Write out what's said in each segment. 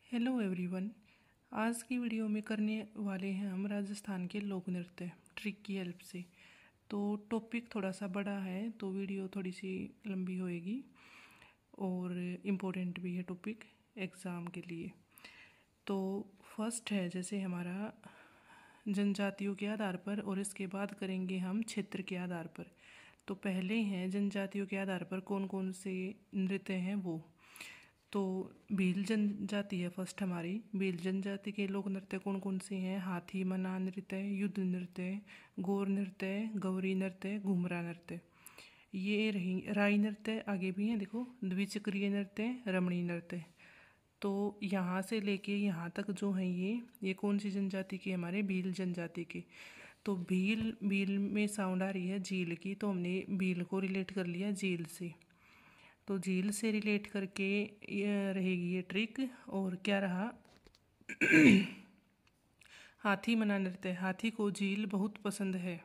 Hello everyone. आज की video में करने वाले हैं हम राजस्थान के लोक नृत्य ट्रिक की हेल्प से। तो टॉपिक थोड़ा सा बड़ा है तो वीडियो थोड़ी सी लंबी होएगी और इम्पोर्टेंट भी है टॉपिक एग्ज़ाम के लिए। तो फर्स्ट है जैसे हमारा जनजातियों के आधार पर और इसके बाद करेंगे हम क्षेत्र के आधार पर। तो पहले हैं जनजातियों के आधार पर कौन कौन से नृत्य हैं वो। तो भील जनजाति है फर्स्ट हमारी। भील जनजाति के लोक नृत्य कौन कौन से हैं? हाथी मना नृत्य, युद्ध नृत्य, गौर नृत्य, गौरी नृत्य, घुमरा नृत्य। ये रही राई नृत्य आगे भी हैं, देखो द्विचक्रीय नृत्य, रमणी नृत्य। तो यहाँ से लेके यहाँ तक जो हैं ये कौन सी जनजाति के? हमारे भील जनजाति के। तो भील में साउंड आ रही है झील की, तो हमने भील को रिलेट कर लिया झील से। तो झील से रिलेट करके ये रहेगी ये ट्रिक। और क्या रहा? हाथी मना नृत्य, हाथी को झील बहुत पसंद है।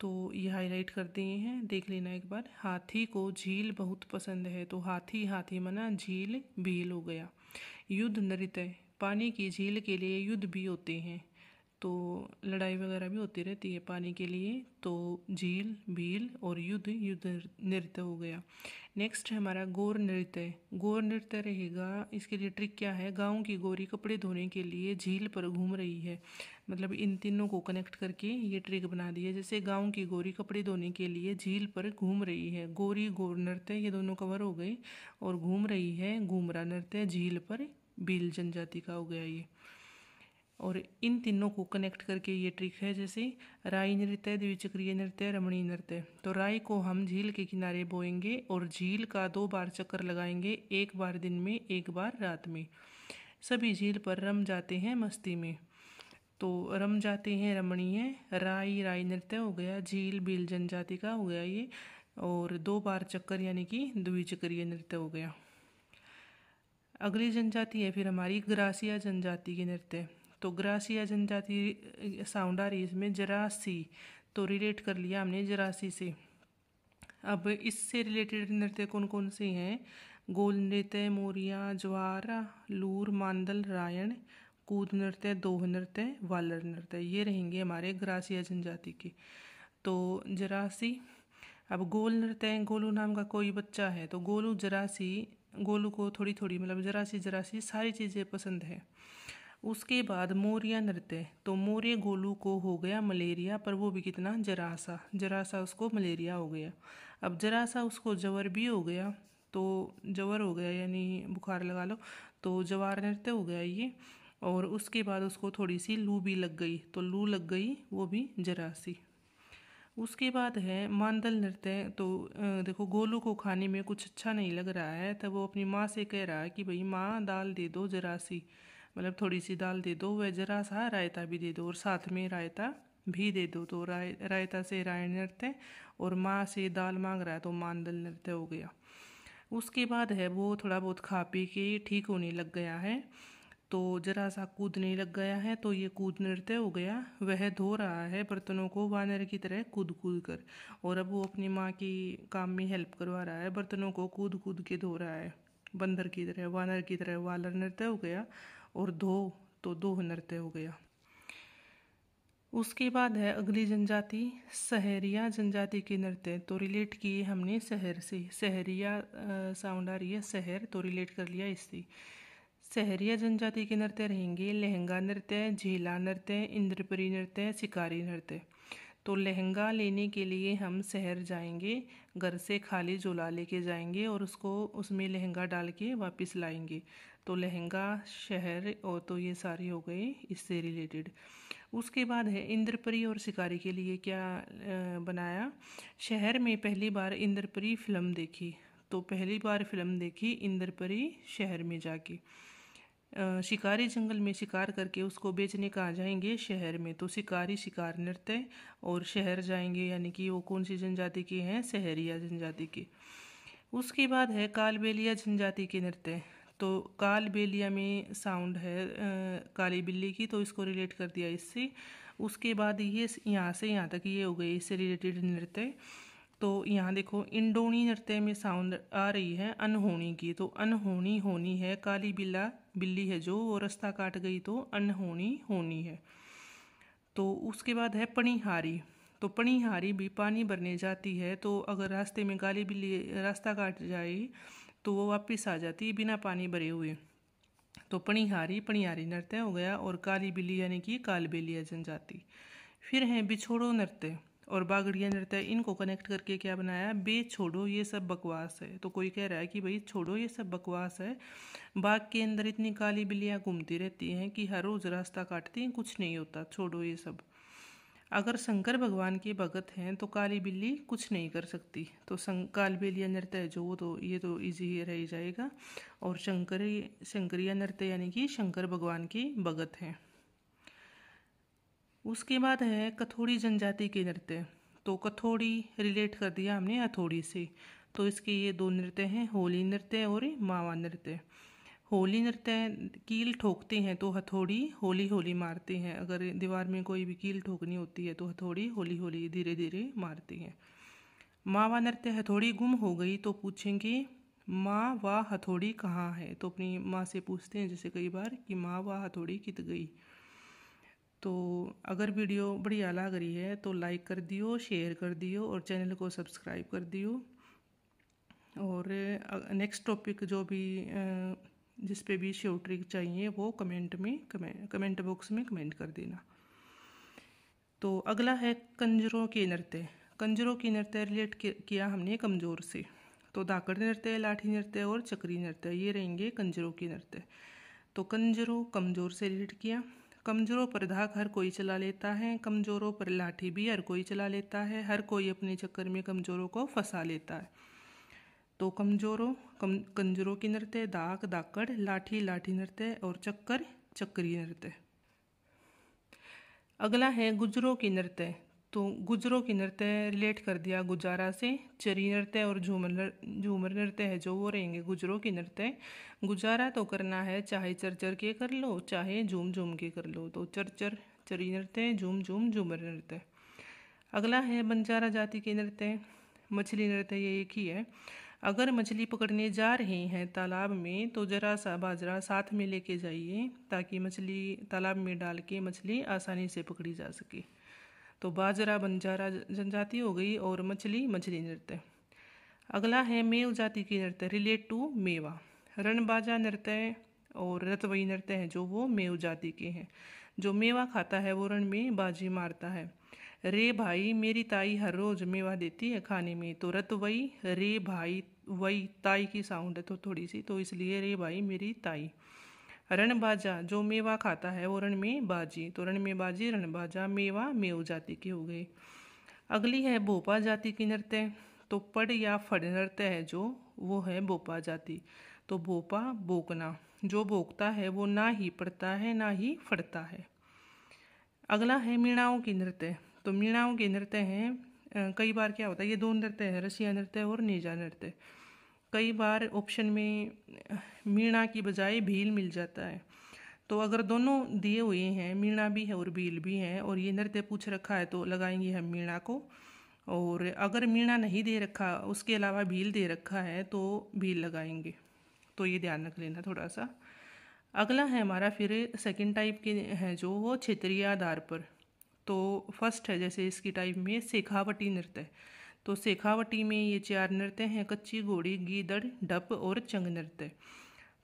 तो ये हाईलाइट कर दिए हैं, देख लेना एक बार। हाथी को झील बहुत पसंद है, तो हाथी हाथी मना झील भील हो गया। युद्ध नृत्य, पानी की झील के लिए युद्ध भी होते हैं, तो लड़ाई वगैरह भी होती रहती है पानी के लिए। तो झील भील और युद्ध नृत्य हो गया। नेक्स्ट है हमारा गौर नृत्य। गौर नृत्य रहेगा, इसके लिए ट्रिक क्या है? गांव की गौरी कपड़े धोने के लिए झील पर घूम रही है। मतलब इन तीनों को कनेक्ट करके ये ट्रिक बना दी है। जैसे गांव की गौरी कपड़े धोने के लिए झील पर घूम रही है, गौरी गौर नृत्य ये दोनों कवर हो गए। और घूम रही है घूमरा नृत्य, झील पर भील जनजाति का हो गया ये। और इन तीनों को कनेक्ट करके ये ट्रिक है। जैसे राई नृत्य, द्विचक्रीय नृत्य, रमणी नृत्य। तो राई को हम झील के किनारे बोएंगे और झील का 2 बार चक्कर लगाएंगे, एक बार दिन में एक बार रात में। सभी झील पर रम जाते हैं मस्ती में, तो रम जाते हैं रमणीय। राई नृत्य हो गया, झील भील जनजाति का हो गया ये। और 2 बार चक्कर यानी कि द्विचक्रीय नृत्य हो गया। अगली जनजाति है फिर हमारी ग्रासिया जनजाति के नृत्य। तो ग्रासिया जनजाति साउंड आ रही है इसमें जरासी, तो रिलेट कर लिया हमने जरासी से। अब इससे रिलेटेड नृत्य कौन कौन से हैं? गोल नृत्य, मोरिया, ज्वारा, लूर, मांदल, रायण, कूद नृत्य, दोह नृत्य, वालर नृत्य। ये रहेंगे हमारे ग्रासिया जनजाति के। तो जरासी। अब गोल नृत्य, गोलू नाम का कोई बच्चा है, तो गोलू जरासी, गोलू को थोड़ी थोड़ी मतलब जरासी सारी चीज़ें पसंद है। उसके बाद मोरिया नृत्य, तो मोरे गोलू को हो गया मलेरिया, पर वो भी कितना? जरासा उसको मलेरिया हो गया। अब जरासा उसको जवर भी हो गया, तो जवर हो गया यानी बुखार लगा लो, तो जवार नृत्य हो गया ये। और उसके बाद उसको थोड़ी सी लू भी लग गई, तो लू लग गई, वो भी जरासी। उसके बाद है मांदल नृत्य। तो देखो गोलू को खाने में कुछ अच्छा नहीं लग रहा है, तब वो अपनी माँ से कह रहा है कि भाई माँ दाल दे दो जरा सी, मतलब थोड़ी सी दाल दे दो, वह जरा सा रायता भी दे दो और साथ में रायता भी दे दो। तो रायता से रायण नृत्य, और माँ से दाल मांग रहा है तो मांदल नृत्य हो गया। उसके बाद है वो थोड़ा बहुत खा पी के ठीक होने लग गया है, तो जरा सा कूदने लग गया है, तो ये कूद नृत्य हो गया। वह धो रहा है बर्तनों को वानर की तरह कूद कूद कर, और अब वो अपनी माँ की काम में हेल्प करवा रहा है, बर्तनों को कूद कूद के धो रहा है बंदर की तरह, वानर की तरह। वालर नृत्य हो गया। और तो दोह नृत्य हो गया। उसके बाद है अगली जनजाति सहरिया जनजाति के नृत्य। तो रिलेट किए हमने शहर से, सहरिया साउंड आ रही है शहर, तो रिलेट कर लिया इससे। सहरिया जनजाति के नृत्य रहेंगे लहंगा नृत्य, झेला नृत्य, इंद्रपरी नृत्य, शिकारी नृत्य। तो लहंगा लेने के लिए हम शहर जाएंगे, घर से खाली झोला लेके जाएंगे और उसको उसमें लहंगा डाल के वापस लाएंगे। तो लहंगा, शहर, और तो ये सारे हो गए इससे रिलेटेड। उसके बाद है इंद्रपरी और शिकारी के लिए क्या बनाया? शहर में पहली बार इंद्रपरी फिल्म देखी, तो पहली बार फिल्म देखी इंद्रपरी शहर में जाके। शिकारी जंगल में शिकार करके उसको बेचने कहाँ जाएंगे? शहर में, तो शिकारी शिकार नृत्य। और शहर जाएंगे यानी कि वो कौन सी जनजाति के हैं? सहरिया जनजाति के। उसके बाद है कालबेलिया जनजाति के नृत्य। तो कालबेलिया में साउंड है काली बिल्ली की, तो इसको रिलेट कर दिया इससे। उसके बाद ये यहाँ से यहाँ तक ये हो गई इससे रिलेटेड नृत्य। तो यहाँ देखो इंडोनी नृत्य में साउंड आ रही है अनहोनी की, तो अनहोनी होनी है। काली बिल्ली है जो वो रास्ता काट गई, तो अनहोनी होनी है। तो उसके बाद है पणिहारी। तो पणिहारी भी पानी भरने जाती है, तो अगर रास्ते में काली बिल्ली रास्ता काट जाए तो वो वापस आ जाती है बिना पानी भरे हुए। तो पणिहारी नृत्य हो गया। और काली बिल्ली यानी कि कालबेलिया जनजाति। फिर है बिछोड़ो नृत्य और बागड़िया नृत्य। इनको कनेक्ट करके क्या बनाया, बे छोड़ो ये सब बकवास है। तो कोई कह रहा है कि भाई छोड़ो ये सब बकवास है, बाग के अंदर इतनी काली बिल्लियाँ घूमती रहती हैं कि हर रोज रास्ता काटती हैं, कुछ नहीं होता, छोड़ो ये सब। अगर शंकर भगवान के भगत हैं तो काली बिल्ली कुछ नहीं कर सकती। तो कालबेलिया नृत्य है जो, तो ये तो इजी रह जाएगा। और शंकरिया नृत्य यानी कि शंकर भगवान के भगत हैं। उसके बाद है कथोड़ी जनजाति के नृत्य। तो कथोड़ी रिलेट कर दिया हमने हथौड़ी से। तो इसके ये दो नृत्य हैं, होली नृत्य और मावा नृत्य। होली नृत्य कील ठोकते हैं तो हथौड़ी होली होली मारते हैं। अगर दीवार में कोई भी कील ठोकनी होती है तो हथौड़ी होली होली धीरे धीरे मारती हैं। मावा नृत्य हथौड़ी गुम हो गई तो पूछेंगे माँ व हथौड़ी कहाँ है। तो अपनी माँ से पूछते हैं जैसे कई बार कि माँ व हथौड़ी कित गई। तो अगर वीडियो बढ़िया लग रही है तो लाइक कर दियो, शेयर कर दियो और चैनल को सब्सक्राइब कर दियो। और नेक्स्ट टॉपिक जो भी जिस पे भी शॉर्ट ट्रिक चाहिए वो कमेंट बॉक्स में कमेंट कर देना। तो अगला है कंजरों के नृत्य। कंजरों की नृत्य रिलेट किया हमने कमजोर से। तो धाकड़ नृत्य, लाठी नृत्य और चक्री नृत्य ये रहेंगे कंजरों के नृत्य। तो कंजरों कमजोर से रिलेट किया। कमजोरों पर धाक हर कोई चला लेता है, कमजोरों पर लाठी भी हर कोई चला लेता है, हर कोई अपने चक्कर में कमजोरों को फंसा लेता है। तो कंजरों की नृत्य, दाग धाकड़, लाठी नृत्य और चक्री नृत्य। अगला है गुजरों की नृत्य। तो गुजरों की नृत्य रिलेट कर दिया गुजारा से। चरी नृत्य और झूमर नृत्य है जो वो रहेंगे गुजरों की नृत्य। गुजारा तो करना है चाहे चर चर के कर लो चाहे झूम झूम के कर लो। तो चरी नृत्य, झूम झूम झूमर नृत्य। अगला है बंजारा जाति के नृत्य। मछली नृत्य ये एक ही है। अगर मछली पकड़ने जा रहे हैं तालाब में तो जरा सा बाजरा साथ में लेके जाइए ताकि मछली तालाब में डाल के मछली आसानी से पकड़ी जा सके। तो बाजरा बंजारा जनजाति हो गई और मछली नृत्य। अगला है मेव जाति की नृत्य रिलेट टू मेवा। रणबाजा नृत्य और रतवई नृत्य है जो वो मेव जाति के हैं। जो मेवा खाता है वो रण में बाजी मारता है। रे भाई मेरी ताई हर रोज मेवा देती है खाने में। तो रतवई रे भाई वही ताई की साउंड है तो थोड़ी सी, तो इसलिए रे भाई मेरी ताई। रणबाजा जो मेवा खाता है वो रण में बाजी। तो रण में बाजी रणबाजा, मेवा मेव जाति के हो गए। अगली है भोपा जाति की नृत्य। तो पड़ या फड़ नृत्य है जो वो है भोपा जाति। तो भोपा भोंकना, जो भोंकता है वो ना ही पड़ता है ना ही फड़ता है। अगला है मीणाओं की नृत्य। तो मीणाओं के नृत्य हैं कई बार क्या होता है, ये दो नृत्य है रसिया नृत्य और नेजा नृत्य। कई बार ऑप्शन में मीणा की बजाय भील मिल जाता है। तो अगर दोनों दिए हुए हैं, मीणा भी है और भील भी है, और ये नृत्य पूछ रखा है तो लगाएंगे हम मीणा को। और अगर मीणा नहीं दे रखा उसके अलावा भील दे रखा है तो भील लगाएंगे। तो ये ध्यान रख लेना थोड़ा सा। अगला है हमारा फिर सेकंड टाइप के हैं जो वो क्षेत्रीय आधार पर। तो फर्स्ट है जैसे इसकी टाइप में शेखावटी नृत्य। तो शेखावटी में ये 4 नृत्य हैं, कच्ची घोड़ी, गीदड़, ढप और चंग नृत्य।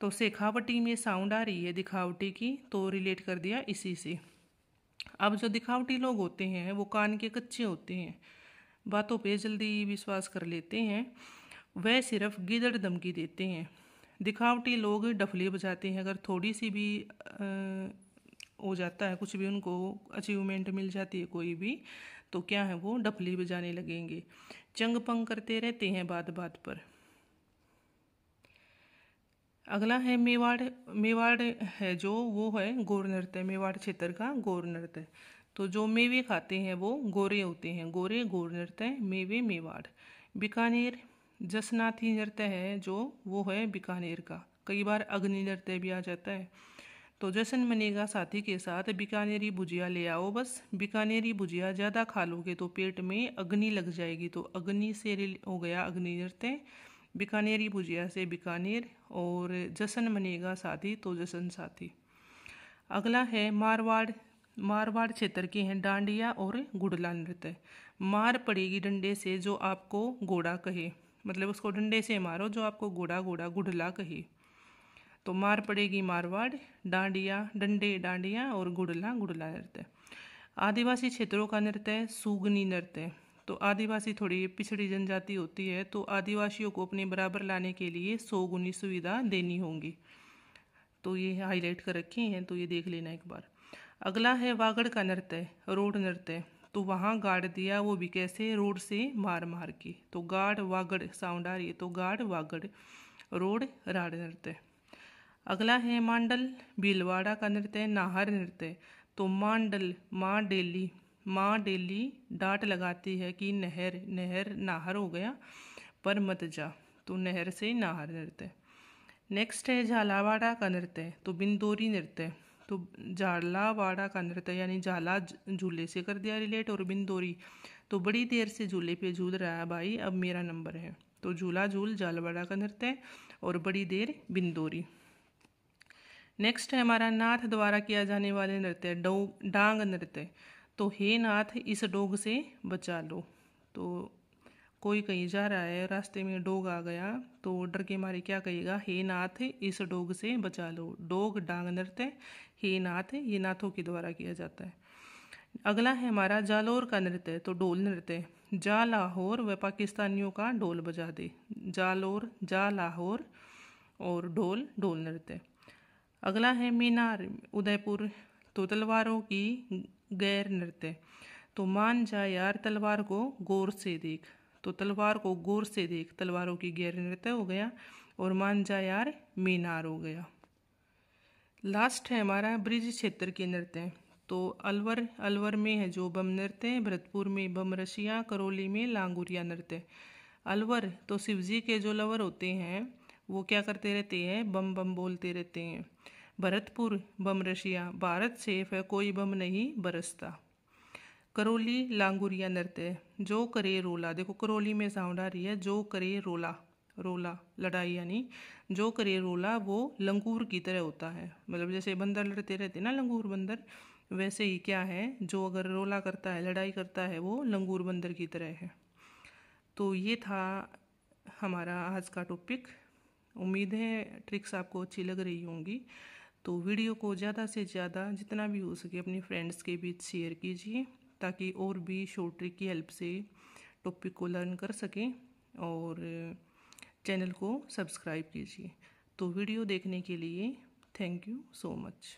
तो शेखावटी में साउंड आ रही है दिखावटी की, तो रिलेट कर दिया इसी से। अब जो दिखावटी लोग होते हैं वो कान के कच्चे होते हैं, बातों पे जल्दी विश्वास कर लेते हैं, वह सिर्फ गीदड़ धमकी देते हैं। दिखावटी लोग डफली बजाते हैं, अगर थोड़ी सी भी हो जाता है, कुछ भी उनको अचीवमेंट मिल जाती है कोई भी, तो क्या है वो डफली बजाने लगेंगे। चंग पंग करते रहते हैं बात बात पर। अगला है मेवाड़ है जो वो है गौर नृत्य, मेवाड़ क्षेत्र का गौर नृत्य। तो जो मेवे खाते हैं वो गोरे होते हैं, गोरे गौर नृत्य, मेवे मेवाड़। बीकानेर जसनाथी नृत्य है जो वो है बीकानेर का। कई बार अग्नि नृत्य भी आ जाता है। तो जश्न मनेगा साथी के साथ बीकानेरी भुजिया ले आओ बस। बीकानेरी भुजिया ज़्यादा खा लोगे तो पेट में अग्नि लग जाएगी, तो अग्नि से हो गया अग्नि नृत्य। बीकानेरी भुजिया से बीकानेर, और जश्न मनेगा साथी तो जश्न साथी। अगला है मारवाड़। मारवाड़ क्षेत्र के हैं डांडिया और गुड़ला नृत्य। मार पड़ेगी डंडे से जो आपको घोड़ा कहे, मतलब उसको डंडे से मारो जो आपको घोड़ा घोड़ा गुड़ला कहे। तो मार पड़ेगी मारवाड़, डांडिया डंडे डांडिया, और गुड़ला गुड़ला नृत्य। आदिवासी क्षेत्रों का नृत्य सुगनी नृत्य। तो आदिवासी थोड़ी पिछड़ी जनजाति होती है, तो आदिवासियों को अपने बराबर लाने के लिए 100 गुनी सुविधा देनी होगी। तो ये हाईलाइट कर रखे हैं, तो ये देख लेना एक बार। अगला है वागड़ का नृत्य, रोड नृत्य। तो वहाँ गाड़ दिया, वो भी कैसे, रोड से मार मार के। तो गाड़ वागड़ साउंड आ रही है, तो गाड़ वागड़, रोड राड़ नृत्य। अगला है मांडल भीलवाड़ा का नृत्य, नाहर नृत्य। तो मांडल माँ डेली डांट लगाती है कि नहर नहर नाहर हो गया पर मत जा, तो नहर से नाहर नृत्य। नेक्स्ट है झालावाड़ा का नृत्य, तो बिंदोरी नृत्य। तो झालावाड़ा का नृत्य यानी झाला झूले से कर दिया रिलेट, और बिंदोरी तो बड़ी देर से झूले पे झूल रहा है भाई, अब मेरा नंबर है। तो झूला झूल झालावाड़ा का नृत्य, और बड़ी देर बिंदोरी। नेक्स्ट है हमारा नाथ द्वारा किया जाने वाले नृत्य डांग नृत्य। तो हे नाथ इस डोग से बचा लो। तो कोई कहीं जा रहा है, रास्ते में डोग आ गया, तो डर के मारे क्या कहेगा, हे नाथ इस डोग से बचा लो। डोग डांग नृत्य, हे नाथ, ये नाथों के द्वारा किया जाता है। अगला है हमारा जालौर का नृत्य, तो ढोल नृत्य। जा लाहौर व पाकिस्तानियों का ढोल बजा दे। जालौर जा लाहौर, और ढोल ढोल नृत्य। अगला है मीनार उदयपुर, तो तलवारों की गैर नृत्य। तो मान जा यार तलवार को गौर से देख। तो तलवार को गौर से देख, तलवारों की गैर नृत्य हो गया, और मान जा यार मीनार हो गया। लास्ट है हमारा ब्रिज क्षेत्र के नृत्य। तो अलवर में है जो बम नृत्य, भरतपुर में बम रशिया, करौली में लांगुरिया नृत्य। अलवर तो शिवजी के जो लवर होते हैं वो क्या करते रहते हैं, बम बम बोलते रहते हैं। भरतपुर बम रशिया, भारत सेफ है कोई बम नहीं बरसता। करौली लांगुरिया नृत्य, जो करे रोला। देखो करौली में साउंड आ रही है, जो करे रोला, रोला लड़ाई यानी जो करे रोला, वो लंगूर की तरह होता है। मतलब जैसे बंदर लड़ते रहते ना, लंगूर बंदर, वैसे ही क्या है, जो अगर रोला करता है, लड़ाई करता है, वो लंगूर बंदर की तरह है। तो ये था हमारा आज का टॉपिक। उम्मीद है ट्रिक्स आपको अच्छी लग रही होंगी। तो वीडियो को ज़्यादा से ज़्यादा जितना भी हो सके अपने फ्रेंड्स के बीच शेयर कीजिए, ताकि और भी शॉर्ट ट्रिक की हेल्प से टॉपिक को लर्न कर सकें, और चैनल को सब्सक्राइब कीजिए। तो वीडियो देखने के लिए थैंक यू सो मच।